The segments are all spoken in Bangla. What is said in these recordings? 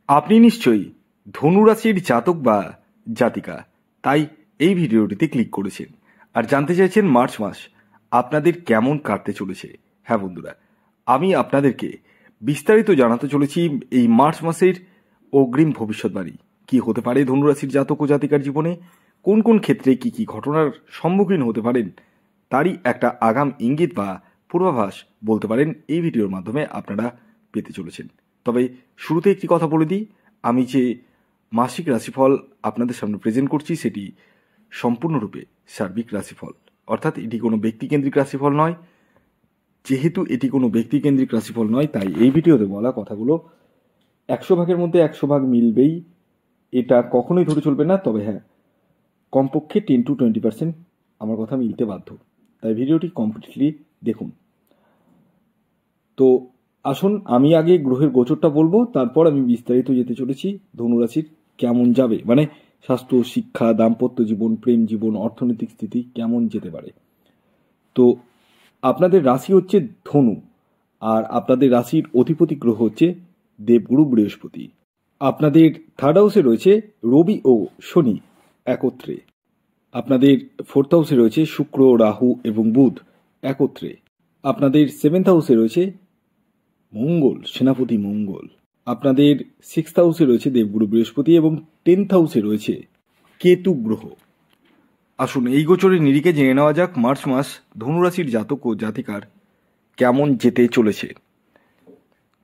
আপনি নিশ্চয়ই ধনুরাশির জাতক বা জাতিকা, তাই এই ভিডিওটিতে ক্লিক করেছেন আর জানতে চাইছেন মার্চ মাস আপনাদের কেমন কাটতে চলেছে। হ্যাঁ বন্ধুরা, আমি আপনাদেরকে বিস্তারিত জানাতে চলেছি এই মার্চ মাসের অগ্রিম ভবিষ্যৎবাণী কি হতে পারে ধনুরাশির জাতক ও জাতিকার জীবনে, কোন কোন ক্ষেত্রে কি কি ঘটনার সম্মুখীন হতে পারেন তারই একটা আগাম ইঙ্গিত বা পূর্বাভাস বলতে পারেন এই ভিডিওর মাধ্যমে আপনারা পেতে চলেছেন। তবে শুরুতে একটি কথা বলে দিই, আমি যে মাসিক রাশিফল আপনাদের সামনে প্রেজেন্ট করছি সেটি সম্পূর্ণরূপে সার্বিক রাশিফল, অর্থাৎ এটি কোনো ব্যক্তিকেন্দ্রিক রাশিফল নয়। যেহেতু এটি কোনো ব্যক্তিকেন্দ্রিক রাশিফল নয়, তাই এই ভিডিওতে বলা কথাগুলো 100 ভাগের মধ্যে 100 ভাগ মিলবেই, এটা কখনোই ধরে চলবে না। তবে হ্যাঁ, কমপক্ষে 10 to 20% আমার কথা মিলতে বাধ্য, তাই ভিডিওটি কমপ্লিটলি দেখুন। তো আসুন আমি আগে গ্রহের গোচরটা বলবো, তারপর আমি বিস্তারিত যেতে চলেছি ধনুরাশির কেমন যাবে, মানে স্বাস্থ্য, শিক্ষা, দাম্পত্য জীবন, প্রেম জীবন, অর্থনৈতিক স্থিতি কেমন যেতে পারে। তো আপনাদের রাশি হচ্ছে ধনু, আর আপনাদের রাশির অধিপতি গ্রহ হচ্ছে দেবগুরু বৃহস্পতি। আপনাদের থার্ড হাউসে রয়েছে রবি ও শনি একত্রে। আপনাদের ফোর্থ হাউসে রয়েছে শুক্র, রাহু এবং বুধ একত্রে। আপনাদের সেভেন্থ হাউসে রয়েছে মঙ্গল, সেনাপতি মঙ্গল। আপনাদের সিক্সথ হাউসে রয়েছে দেবগুরু বৃহস্পতি এবং 10th হাউসে রয়েছে কেতু গ্রহ। আসুন এই গোচরের নিরিখে জেনে নেওয়া যাক মার্চ মাস ধনুরাশির জাতক ও জাতিকার কেমন যেতে চলেছে।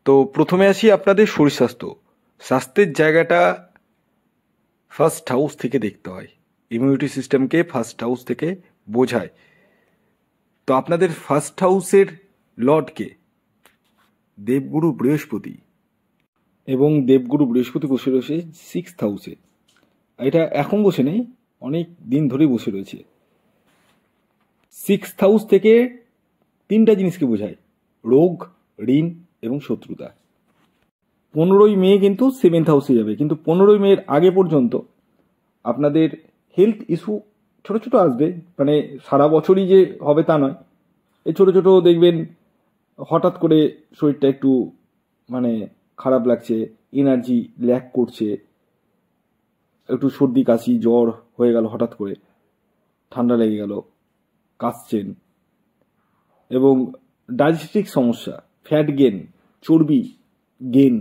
তো প্রথমে আসি আপনাদের শরীর স্বাস্থ্য। স্বাস্থ্যের জায়গাটা ফার্স্ট হাউস থেকে দেখতে হয়, ইমিউনিটি সিস্টেমকে ফার্স্ট হাউস থেকে বোঝায়। তো আপনাদের ফার্স্ট হাউসের লর্ডকে দেবগুরু বৃহস্পতি, এবং দেবগুরু বৃহস্পতি বসে রয়েছে সিক্সথ হাউসে। এটা এখন বসে নেই, অনেক দিন ধরেই বসে রয়েছে। সিক্সথ হাউস থেকে তিনটা জিনিসকে বোঝায়: রোগ, ঋণ এবং শত্রুতা। 15ই মে কিন্তু সেভেন্থ হাউসে যাবে, কিন্তু 15ই মের আগে পর্যন্ত আপনাদের হেলথ ইস্যু ছোট ছোট আসবে, মানে সারা বছরই যে হবে তা নয়। এই ছোট ছোট দেখবেন হঠাৎ করে শরীরটা একটু মানে খারাপ লাগছে, এনার্জি ল্যাক করছে, একটু সর্দি কাশি জ্বর হয়ে গেল, হঠাৎ করে ঠান্ডা লেগে গেল, কাশছেন, এবং ডাইজেস্টিক সমস্যা, ফ্যাট গেন, চর্বি গেন,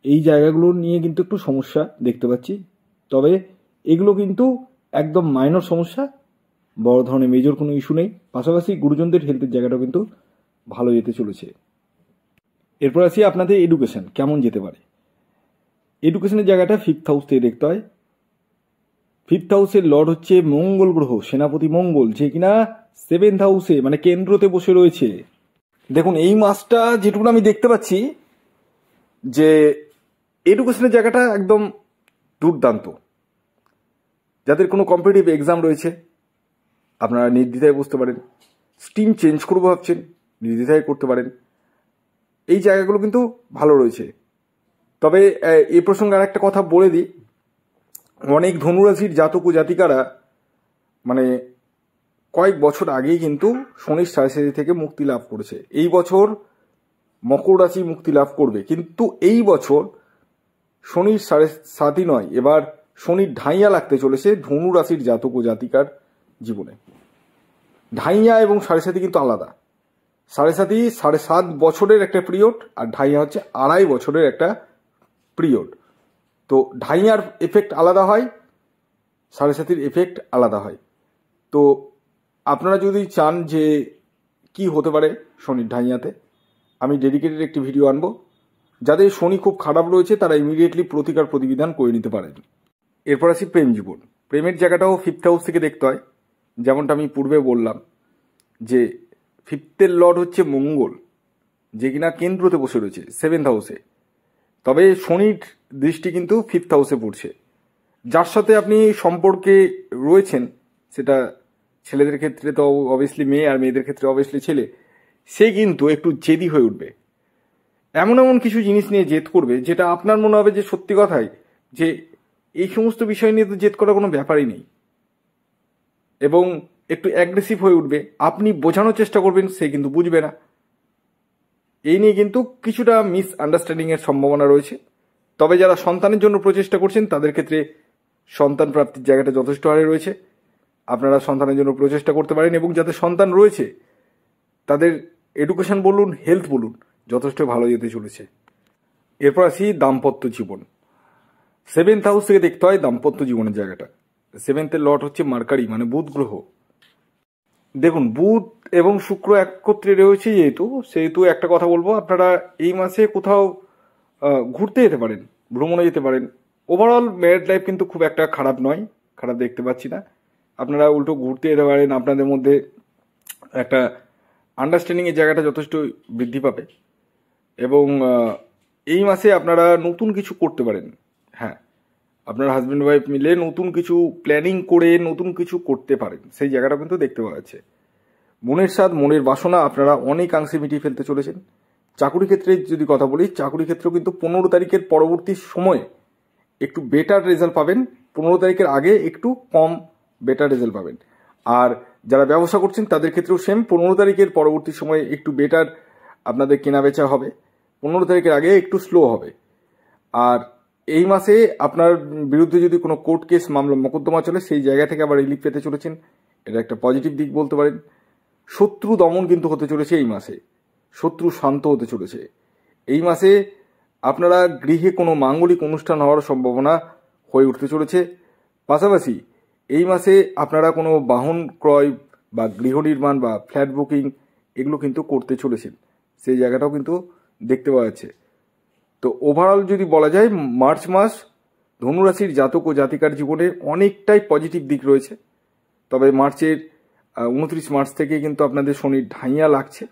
এই জায়গাগুলো নিয়ে কিন্তু একটু সমস্যা দেখতে পাচ্ছি। তবে এগুলো কিন্তু একদম মাইনর সমস্যা, বড় ধরনের মেজর কোনো ইস্যু নেই। পাশাপাশি গুরুজনদের হেলথের জায়গাটাও কিন্তু ভালো যেতে চলেছে। এরপর আসি আপনাদের এডুকেশন কেমন যেতে পারে। এডুকেশনের জায়গাটা ফিফথ হাউস থেকে দেখতে হয়। ফিফথ হাউসের লর্ড হচ্ছে মঙ্গল গ্রহ, সেনাপতি মঙ্গল, যে কিনা সেভেন্থ হাউসে মানে কেন্দ্রতে বসে রয়েছে। দেখুন এই মাসটা যেটুকু আমি দেখতে পাচ্ছি যে এডুকেশনের জায়গাটা একদম দুর্দান্ত। যাদের কোনো কম্পিটিটিভ এক্সাম রয়েছে আপনারা নির্দ্বিধায় বসতে পারেন, স্ট্রিম চেঞ্জ করবো ভাবছেন নির্দ্বিধায় করতে পারেন, এই জায়গাগুলো কিন্তু ভালো রয়েছে। তবে এই প্রসঙ্গে আর একটা কথা বলে দিই, অনেক ধনুরাশির জাতক ও জাতিকারা মানে কয়েক বছর আগেই কিন্তু শনির সাড়ে থেকে মুক্তি লাভ করেছে। এই বছর মকর রাশি মুক্তি লাভ করবে, কিন্তু এই বছর শনির সাড়ে নয়, এবার শনির ঢাইয়া লাগতে চলেছে ধনু রাশির জাতক ও জাতিকার জীবনে। ঢাইয়া এবং সাড়ে কিন্তু আলাদা। সাড়ে 7.5 বছরের একটা পিরিয়ড, আর ঢাইয়া হচ্ছে 2.5 বছরের একটা পিরিয়ড। তো ঢাইয়ার এফেক্ট আলাদা হয়, সাড়ে এফেক্ট আলাদা হয়। তো আপনারা যদি চান যে কি হতে পারে শনির ঢাইয়াতে, আমি ডেডিকেটেড একটি ভিডিও আনবো। যাদের শনি খুব খারাপ রয়েছে তারা ইমিডিয়েটলি প্রতিকার প্রতিবিধান করে নিতে পারেন। এরপর আসি প্রেম জীবন। প্রেমের জায়গাটাও ফিফথ হাউস থেকে দেখতে হয়। যেমনটা আমি পূর্বে বললাম যে ফিফথের লর্ড হচ্ছে মঙ্গল, যে কিনা কেন্দ্রতে বসে রয়েছে সেভেন্থ হাউসে। তবে শনির দৃষ্টি কিন্তু ফিফথ হাউসে পড়ছে। যার সাথে আপনি সম্পর্কে রয়েছেন, সেটা ছেলেদের ক্ষেত্রে তো অবভিয়াসলি মেয়ে, আর মেয়েদের ক্ষেত্রে অবভিয়াসলি ছেলে, সে কিন্তু একটু জেদি হয়ে উঠবে। এমন এমন কিছু জিনিস নিয়ে জেদ করবে যেটা আপনার মনে হবে যে সত্যি কথাই যে এই সমস্ত বিষয় নিয়ে তো জেদ করার কোনো ব্যাপারই নেই, এবং একটু অ্যাগ্রেসিভ হয়ে উঠবে। আপনি বোঝানোর চেষ্টা করবেন, সে কিন্তু বুঝবে না। এই নিয়ে কিন্তু কিছুটা মিস আন্ডারস্ট্যান্ডিংয়ের সম্ভাবনা রয়েছে। তবে যারা সন্তানের জন্য প্রচেষ্টা করছেন তাদের ক্ষেত্রে সন্তান প্রাপ্তির জায়গাটা যথেষ্ট হারে রয়েছে। আপনারা সন্তানের জন্য প্রচেষ্টা করতে পারেন, এবং যাদের সন্তান রয়েছে তাদের এডুকেশন বলুন, হেলথ বলুন, যথেষ্ট ভালো যেতে চলেছে। এরপর আসি দাম্পত্য জীবন। 7th হাউস থেকে দেখতে হয় দাম্পত্য জীবনের জায়গাটা। 7th-এর লর্ড হচ্ছে মার্কারি, মানে বুধ গ্রহ। দেখুন, বুধ এবং শুক্র একত্রে রয়েছে সেহেতু একটা কথা বলবো, আপনারা এই মাসে কোথাও ঘুরতে যেতে পারেন, ভ্রমণে যেতে পারেন। ওভারঅল ম্যারিড লাইফ কিন্তু খুব একটা খারাপ নয়, খারাপ দেখতে পাচ্ছি না। আপনারা উল্টো ঘুরতে যেতে পারেন, আপনাদের মধ্যে একটা আন্ডারস্ট্যান্ডিংয়ের জায়গাটা যথেষ্ট বৃদ্ধি পাবে, এবং এই মাসে আপনারা নতুন কিছু করতে পারেন। হ্যাঁ, আপনার হাজব্যান্ড ওয়াইফ মিলে নতুন কিছু প্ল্যানিং করে নতুন কিছু করতে পারেন, সেই জায়গাটা কিন্তু দেখতে পাওয়া যাচ্ছে। মনের স্বাদ, মনের বাসনা আপনারা অনেকাংশে মিটিয়ে ফেলতে চলেছেন। চাকুরি ক্ষেত্রে যদি কথা বলি, চাকুরি ক্ষেত্রেও কিন্তু 15 তারিখের পরবর্তী সময়ে একটু বেটার রেজাল্ট পাবেন। 15 তারিখের আগে একটু কম বেটার রেজাল্ট পাবেন। আর যারা ব্যবসা করছেন তাদের ক্ষেত্রেও সেম, 15 তারিখের পরবর্তী সময়ে একটু বেটার আপনাদের কেনা বেচা হবে, 15 তারিখের আগে একটু স্লো হবে। আর এই মাসে আপনার বিরুদ্ধে যদি কোনো কোর্ট কেস, মামলা, মোকদ্দমা চলে, সেই জায়গা থেকে আবার রিলিফ পেতে চলেছেন। এটা একটা পজিটিভ দিক বলতে পারেন। শত্রু দমন কিন্তু হতে চলেছে এই মাসে, শত্রু শান্ত হতে চলেছে এই মাসে। আপনারা গৃহে কোনো মাঙ্গলিক অনুষ্ঠান হওয়ার সম্ভাবনা হয়ে উঠতে চলেছে। পাশাপাশি এই মাসে আপনারা কোনো বাহন ক্রয় বা গৃহ নির্মাণ বা ফ্ল্যাট বুকিং এগুলো কিন্তু করতে চলেছেন, সেই জায়গাটাও কিন্তু দেখতে পাওয়া যাচ্ছে। তো ওভারঅল যদি বলা যায়, মার্চ মাস ধনুরাশির জাতক ও জাতিকার জীবনে অনেকটাই পজিটিভ দিক রয়েছে। তবে মার্চের 29 মার্চ থেকে কিন্তু আপনাদের শনির ঢাইয়া লাগছে।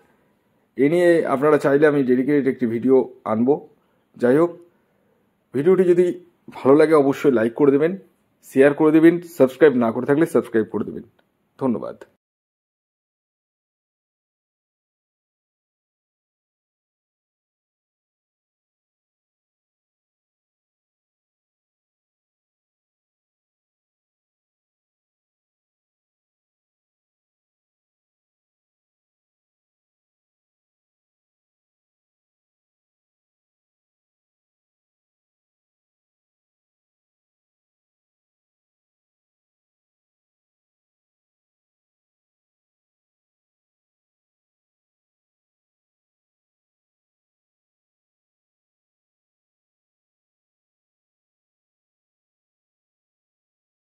এ নিয়ে আপনারা চাইলে আমি ডেডিকেটেড একটি ভিডিও আনবো। যাই হোক, ভিডিওটি যদি ভালো লাগে অবশ্যই লাইক করে দেবেন, শেয়ার করে দেবেন, সাবস্ক্রাইব না করে থাকলে সাবস্ক্রাইব করে দেবেন। ধন্যবাদ।